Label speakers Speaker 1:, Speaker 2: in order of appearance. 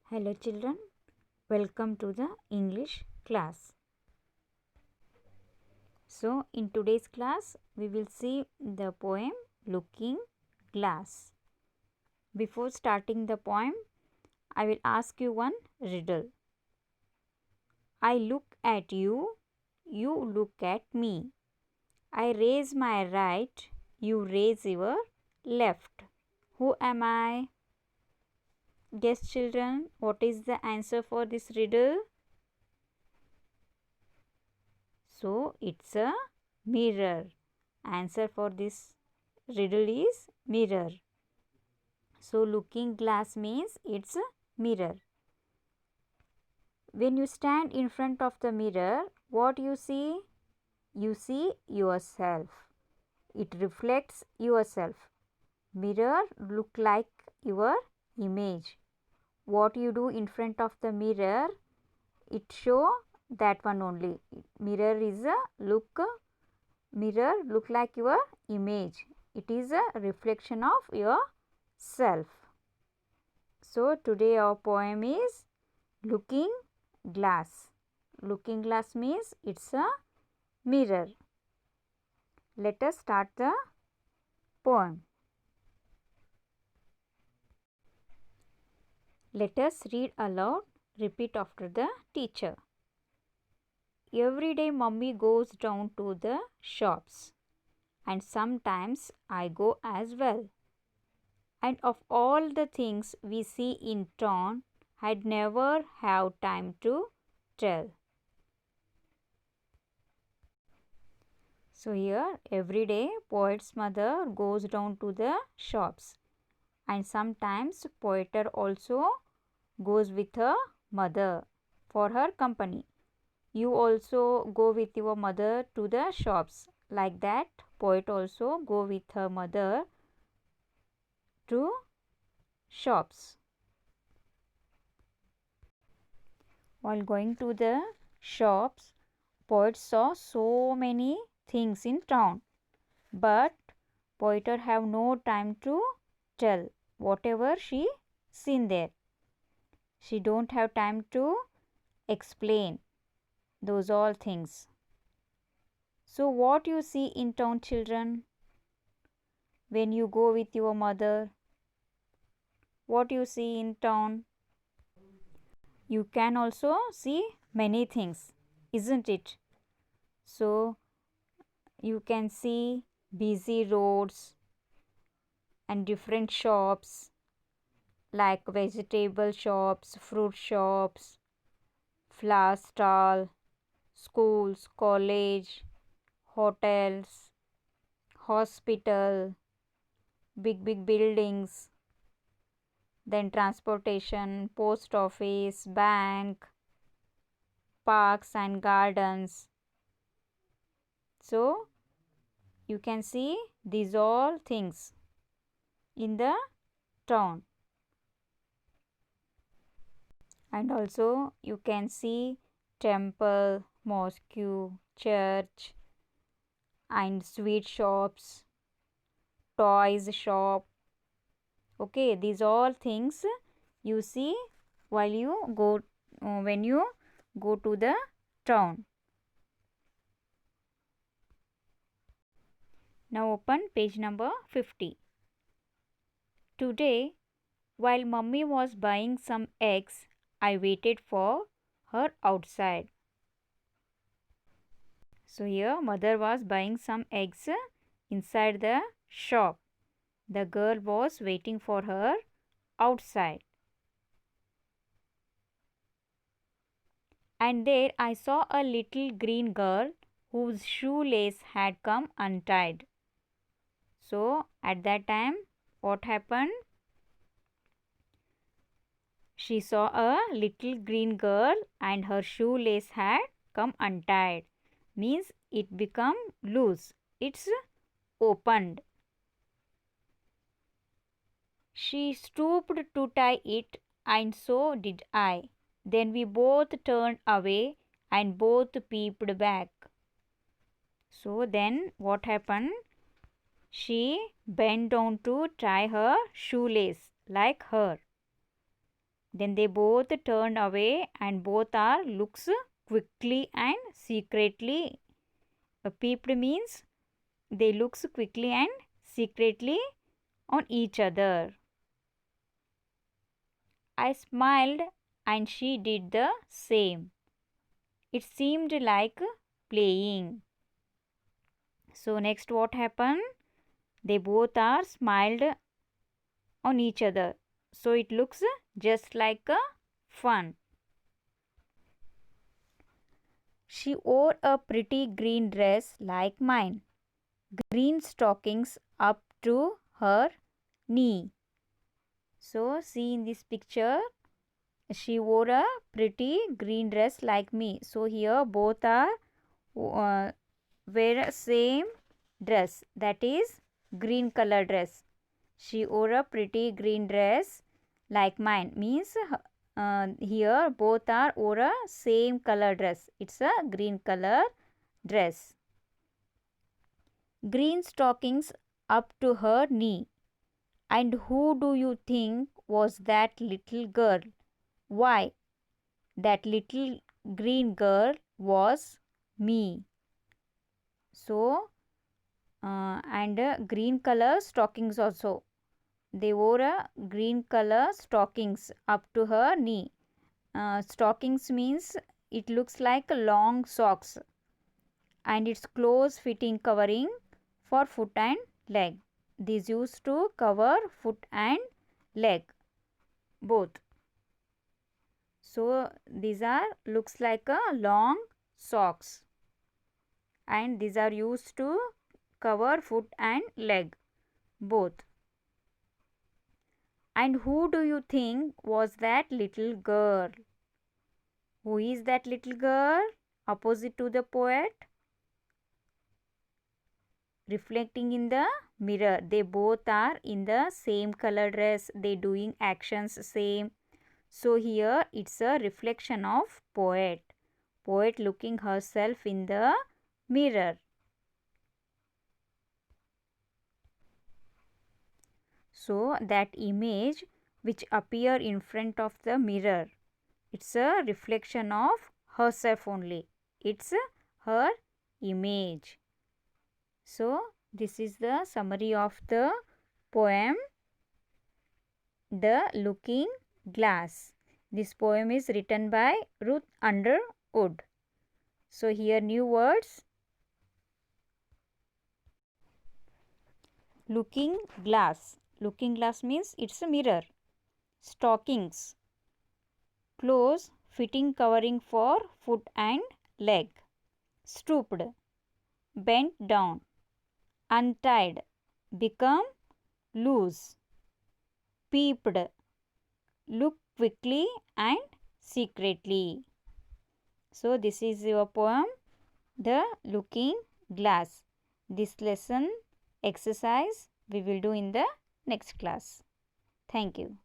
Speaker 1: Hello children, welcome to the English class. So in today's class we will see the poem Looking Glass. Before starting the poem, I will ask you one riddle. I look at you, you look at me. I raise my right, you raise your left. Who am I? Guess children, what is the answer for this riddle? So it's a mirror. Answer for this riddle is mirror. So looking glass means it's a mirror. When you stand in front of the mirror, what you see? You see yourself. It reflects yourself. Mirror look like your image. What you do in front of the mirror, it show that one only. Mirror is a look like your image. It is a reflection of your self. So today our poem is Looking Glass. Looking glass means it's a mirror. Let us start the poem. Let us read aloud. Repeat after the teacher. Every day mummy goes down to the shops, and sometimes I go as well. And of all the things we see in town, I'd never have time to tell. So here every day poet's mother goes down to the shops, and sometimes poeter also goes with her mother for her company. You also go with your mother to the shops. Like that, poet also go with her mother to shops. While going to the shops, poet saw so many things in town, but poeter have no time to tell whatever she seen there. She don't have time to explain those all things. So what you see in town, children, when you go with your mother? What you see in town? You can also see many things, isn't it? So you can see busy roads and different shops like vegetable shops, fruit shops, flower stall, schools, college, hotels, hospital, big buildings, then transportation, post office, bank, parks and gardens. So you can see these all things in the town. And also you can see temple, mosque, church and sweet shops, toys shop. Okay, these all things you see while you go when you go to the town. Now open page number 50. Today, while mummy was buying some eggs, I waited for her outside. So here mother was buying some eggs inside the shop. The girl was waiting for her outside. And there I saw a little green girl whose shoelace had come untied. So at that time, what happened? She saw a little green girl and her shoelace had come untied. Means it become loose. It's opened. She stooped to tie it, and so did I. Then we both turned away and both peeped back. So then what happened? She bent down to tie her shoelace like her. Then they both turned away and both are looks quickly and secretly. Peeped means they looks quickly and secretly on each other. I smiled and she did the same. It seemed like playing. So next what happened? They both are smiled on each other. So it looks just like a fun. She wore a pretty green dress like mine. Green stockings up to her knee. So see in this picture, she wore a pretty green dress like me. So here both are wear same dress, that is green color dress. She wore a pretty green dress like mine means here both are wore a same color dress. It's a green color dress. Green stockings up to her knee. And who do you think was that little girl? Why, that little green girl was me. So, and green color stockings also. They wore a green color stockings up to her knee. Stockings means it looks like long socks and it's close fitting covering for foot and leg. These used to cover foot and leg both. So these are looks like a long socks and these are used to cover foot and leg both. And who do you think was that little girl? Who is that little girl? Opposite to the poet. Reflecting in the mirror. They both are in the same color dress. They doing actions same. So here it's a reflection of poet. Poet looking herself in the mirror. So that image which appear in front of the mirror, it's a reflection of herself only. It's her image. So this is the summary of the poem The Looking Glass. This poem is written by Ruth Underwood. So here new words. Looking glass. Looking glass means it's a mirror. Stockings. Close fitting covering for foot and leg. Stooped. Bent down. Untied. Become loose. Peeped. Look quickly and secretly. So this is your poem The Looking Glass. This lesson exercise we will do in the next class. Thank you.